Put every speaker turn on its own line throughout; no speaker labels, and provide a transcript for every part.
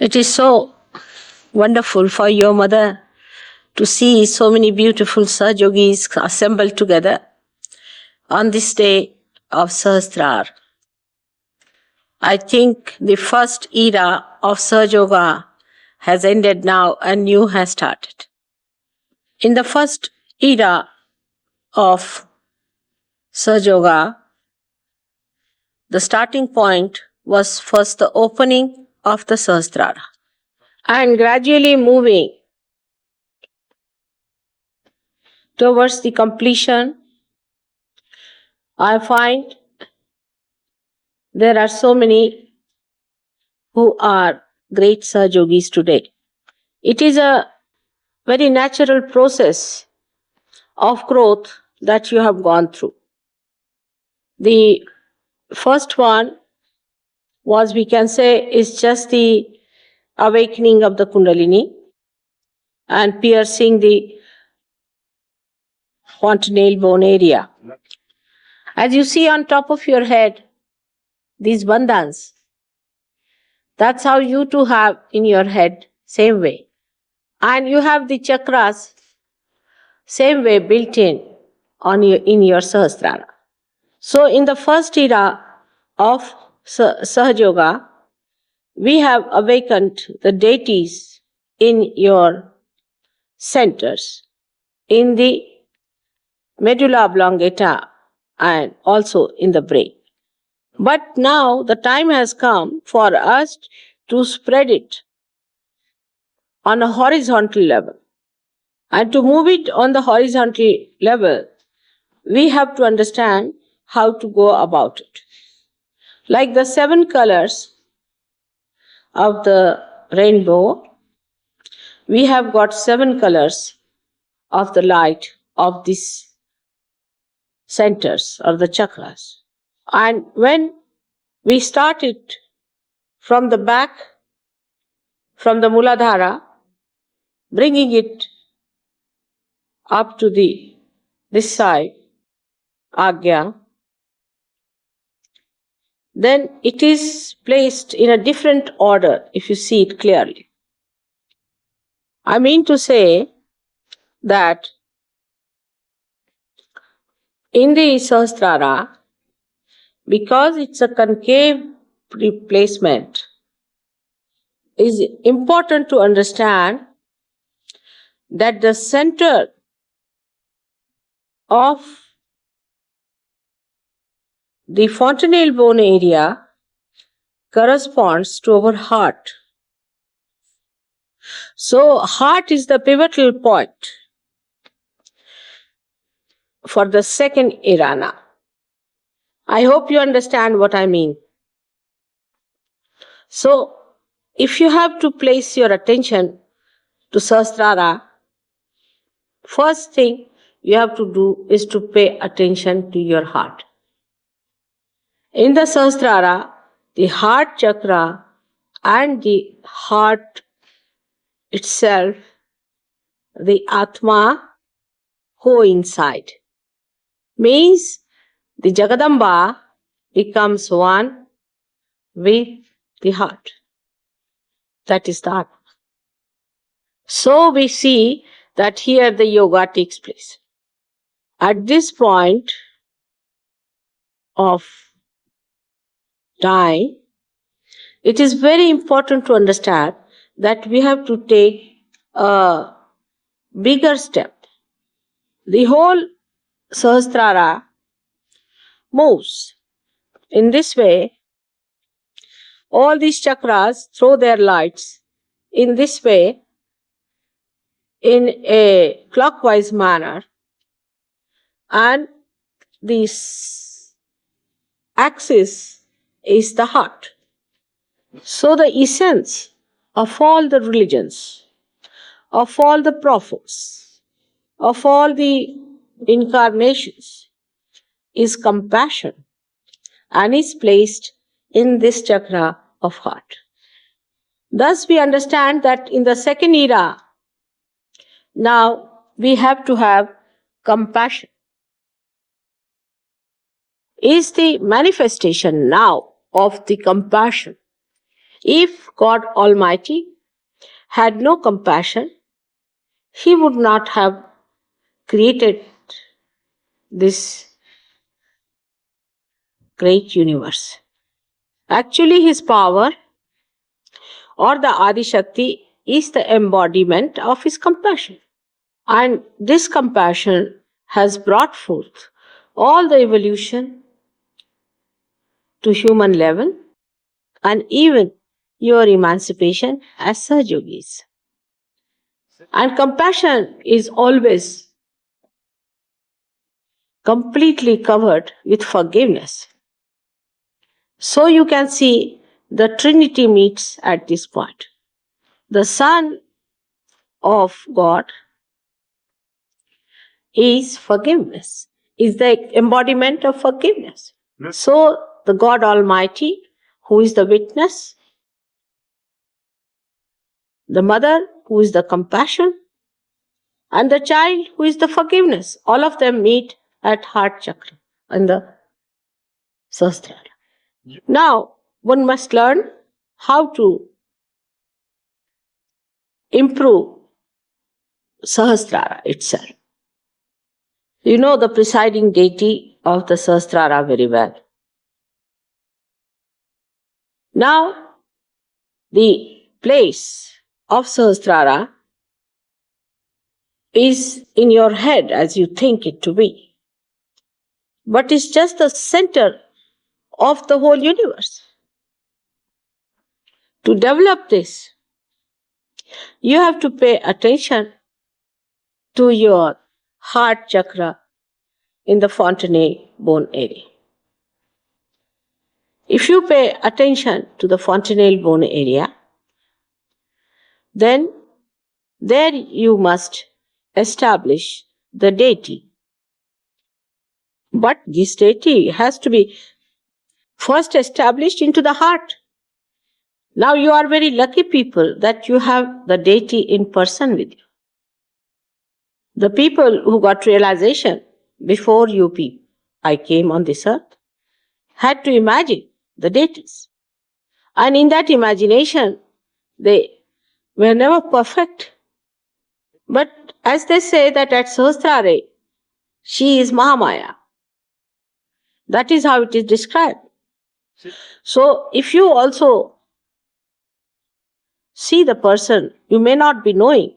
It is so wonderful for your mother to see so many beautiful Sahaja Yogis assembled together on this day of Sahasrara. I think the first era of Sahaja Yoga has ended now and new has started. In the first era of Sahaja Yoga, the starting point was first the opening of the Sahasrara and gradually moving towards the completion. I find there are so many who are great Sahaja Yogis today. It is a very natural process of growth that you have gone through. The first one was, we can say, is just the awakening of the Kundalini and piercing the fontanelle bone area. As you see on top of your head, these bandhans, that's how you too have in your head, same way. And you have the chakras, same way built in your Sahasrara. So in the first era of Sahaja Yoga, we have awakened the deities in your centers, in the medulla oblongata and also in the brain. But now the time has come for us to spread it on a horizontal level. And to move it on the horizontal level, we have to understand how to go about it. Like the 7 colors of the rainbow, we have got 7 colors of the light of these centers or the chakras. And when we start it from the back, from the Muladhara, bringing it up to this side, Agya, then it is placed in a different order if you see it clearly. I mean to say that in the Sahasrara, because it's a concave replacement, it is important to understand that the center of the fontanelle bone area corresponds to our heart. So heart is the pivotal point for the second irana. I hope you understand what I mean. So if you have to place your attention to Sahasrara, first thing you have to do is to pay attention to your heart. In the Sahasrara, the heart chakra and the heart itself, the Atma, coincide. Means the Jagadamba becomes one with the heart. That is the Atma. So we see that here the yoga takes place. At this point of time, it is very important to understand that we have to take a bigger step. The whole Sahasrara moves in this way. All these chakras throw their lights in this way, in a clockwise manner, and this axis is the heart. So the essence of all the religions, of all the prophets, of all the incarnations is compassion and is placed in this chakra of heart. Thus we understand that in the second era, now we have to have compassion. Is the manifestation now of the compassion If God Almighty had no compassion, He would not have created this great universe. Actually, His power or the Adi Shakti is the embodiment of His compassion. And this compassion has brought forth all the evolution to human level and even your emancipation as Sahaja Yogis. And compassion is always completely covered with forgiveness. So you can see the Trinity meets at this point. The Son of God is forgiveness, is the embodiment of forgiveness. So the God Almighty, who is the witness, the mother, who is the compassion, and the child, who is the forgiveness, all of them meet at heart chakra and the Sahasrara. Now, one must learn how to improve Sahasrara itself. You know the presiding deity of the Sahasrara very well. Now, the place of Sahasrara is in your head as you think it to be, but it's just the center of the whole universe. To develop this, you have to pay attention to your heart chakra in the fontanelle bone area. If you pay attention to the fontanelle bone area, then there you must establish the deity. But this deity has to be first established into the heart. Now you are very lucky people that you have the deity in person with you. The people who got realization before you people, I came on this earth, had to imagine the deities. And in that imagination, they were never perfect. But as they say that at Sahasrara, she is Mahamaya. That is how it is described. So if you also see the person, you may not be knowing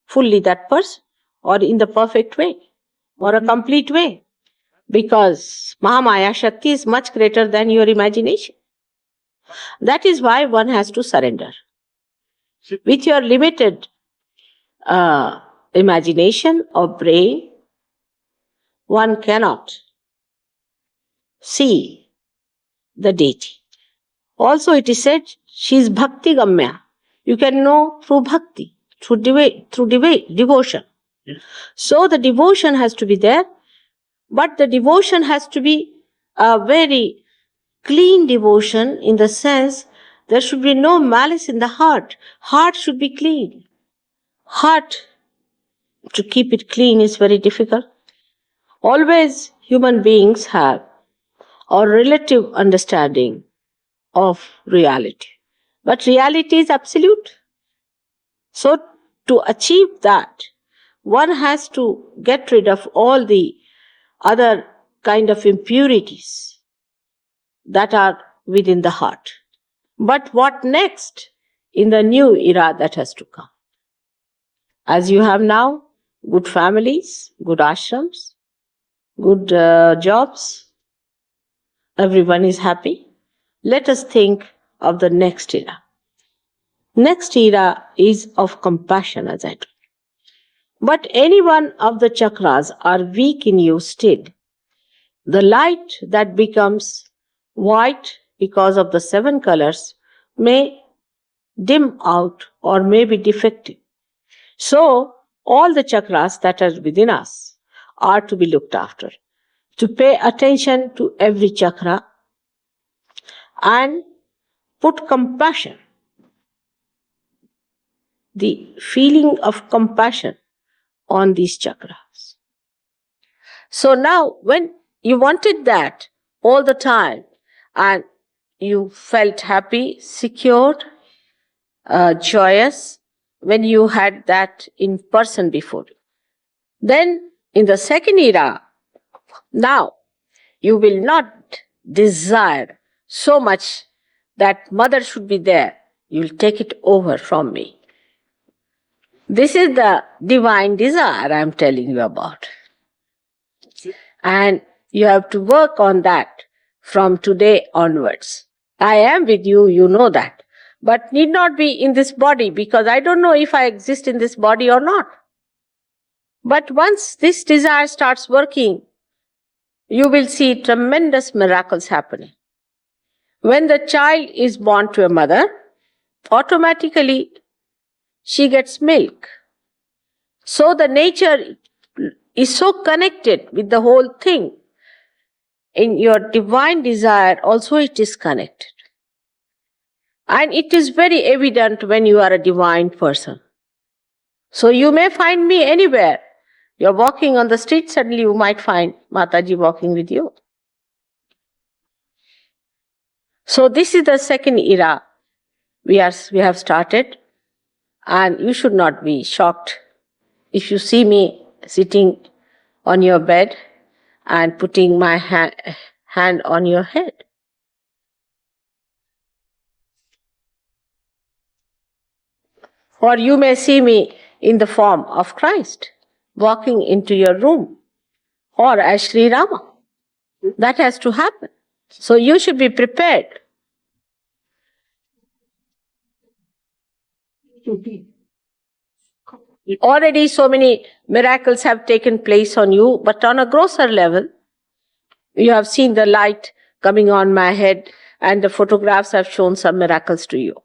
fully that person or in the perfect way or a complete way, because Mahamaya Shakti is much greater than your imagination. That is why one has to surrender. With your limited imagination or brain, one cannot see the deity. Also it is said she is Bhakti Gamya. You can know through bhakti, through devotion. So the devotion has to be there, but the devotion has to be a very clean devotion in the sense there should be no malice in the heart. Heart should be clean. Heart, to keep it clean is very difficult. Always human beings have a relative understanding of reality. But reality is absolute. So to achieve that, one has to get rid of all the other kind of impurities that are within the heart. But what next in the new era that has to come? As you have now good families, good ashrams, good jobs, everyone is happy. Let us think of the next era. Next era is of compassion, as I told. But any one of the chakras are weak in you still. The light that becomes white because of the 7 colors may dim out or may be defective. So, all the chakras that are within us are to be looked after. To pay attention to every chakra and put compassion, the feeling of compassion on these chakras. So now, when you wanted that all the time, and you felt happy, secured, joyous when you had that in person before you. Then in the second era, now you will not desire so much that mother should be there. You will take it over from me. This is the divine desire I am telling you about. And you have to work on that from today onwards. I am with you, you know that. But need not be in this body, because I don't know if I exist in this body or not. But once this desire starts working, you will see tremendous miracles happening. When the child is born to a mother, automatically she gets milk. So the nature is so connected with the whole thing. In your divine desire also it is connected. And it is very evident when you are a divine person. So you may find me anywhere. You're walking on the street, suddenly you might find Mataji walking with you. So this is the second era we have started, and you should not be shocked if you see me sitting on your bed and putting my hand on your head. Or you may see me in the form of Christ, walking into your room, or as Sri Rama. That has to happen. So you should be prepared. Already so many miracles have taken place on you, but on a grosser level, you have seen the light coming on my head, and the photographs have shown some miracles to you.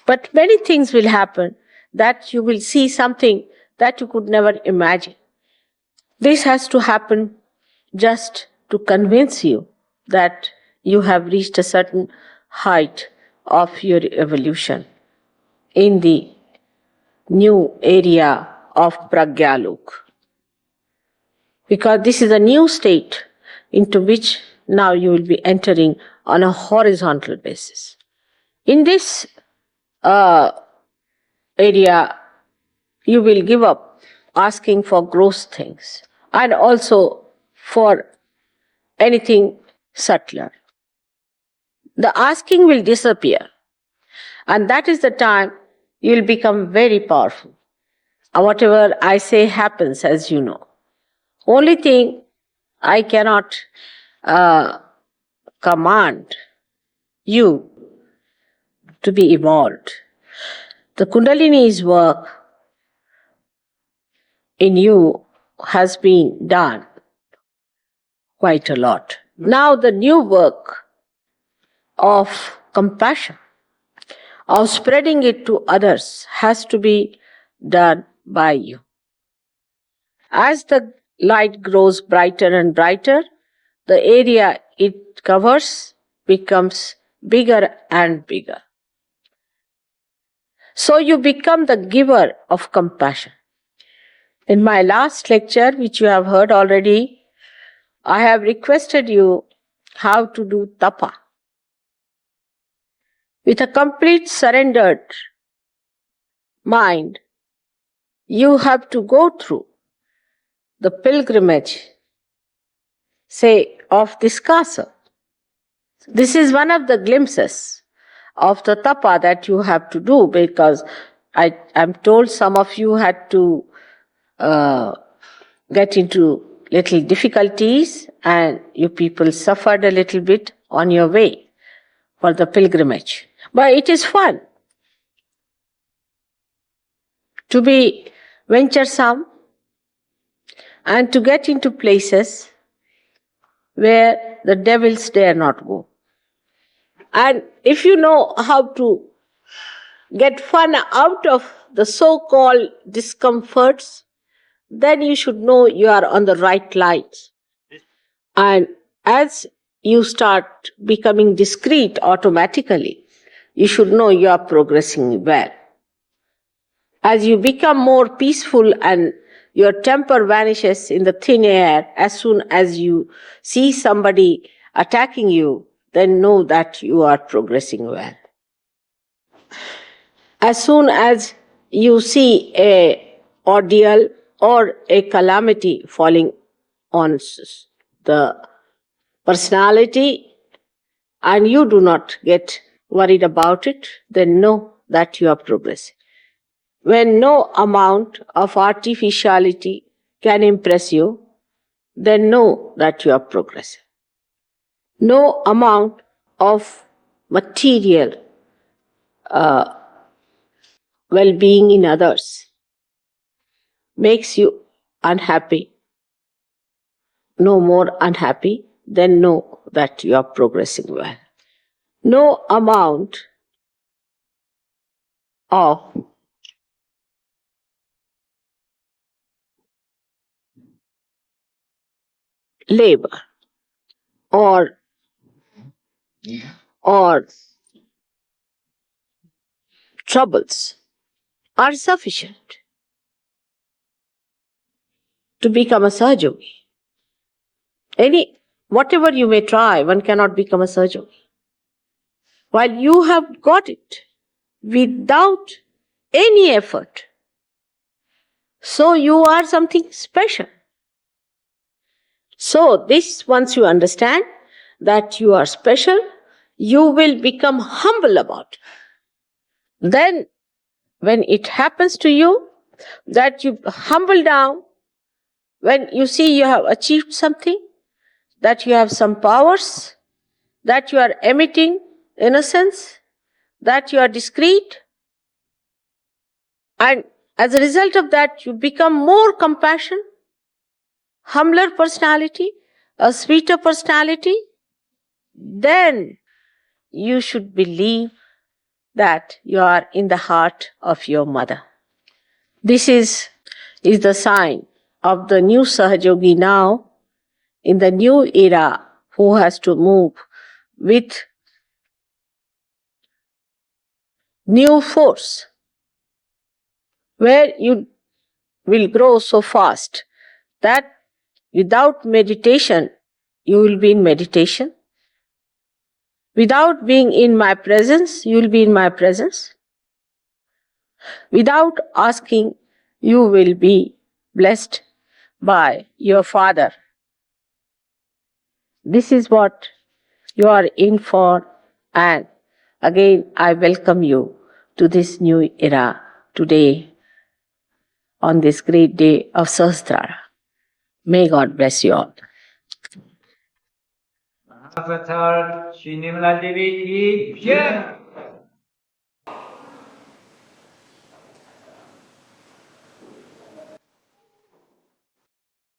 But many things will happen that you will see something that you could never imagine. This has to happen just to convince you that you have reached a certain height of your evolution in the new area of Pragyalok. Because this is a new state into which now you will be entering on a horizontal basis. In this area, you will give up asking for gross things and also for anything subtler. The asking will disappear, and that is the time you will become very powerful. And whatever I say happens, as you know. Only thing I cannot command you to be evolved. The Kundalini's work in you has been done quite a lot. Now the new work of compassion, of spreading it to others, has to be done by you. As the light grows brighter and brighter, the area it covers becomes bigger and bigger. So you become the giver of compassion. In my last lecture, which you have heard already, I have requested you how to do tapa. With a complete surrendered mind, you have to go through the pilgrimage, say, of this castle. This is one of the glimpses of the tapa that you have to do, because I'm told some of you had to get into little difficulties, and you people suffered a little bit on your way for the pilgrimage. But it is fun to be venturesome and to get into places where the devils dare not go. And if you know how to get fun out of the so-called discomforts, then you should know you are on the right lines. And as you start becoming discreet automatically, you should know you are progressing well. As you become more peaceful and your temper vanishes in the thin air, as soon as you see somebody attacking you, then know that you are progressing well. As soon as you see a ordeal or a calamity falling on the personality and you do not get worried about it, then know that you are progressing. When no amount of artificiality can impress you, then know that you are progressing. No amount of material well-being in others makes you unhappy, no more unhappy, then know that you are progressing well. No amount of labor or troubles are sufficient to become a Sahaja Yogi. Whatever you may try, one cannot become a Sahaja Yogi. While you have got it without any effort, so you are something special. So this, once you understand that you are special, you will become humble about it. Then when it happens to you that you humble down, when you see you have achieved something, that you have some powers, that you are emitting innocence, that you are discreet, and as a result of that you become more compassionate, humbler personality, a sweeter personality, then you should believe that you are in the heart of your mother. This is the sign of the new Sahaja Yogi now, in the new era, who has to move with new force, where you will grow so fast that without meditation, you will be in meditation. Without being in my presence, you will be in my presence. Without asking, you will be blessed by your Father. This is what you are in for, and again I welcome you to this new era today, on this great day of Sahasrara. May God bless you all.
Avatar Shri Nirmala Devi ki jai.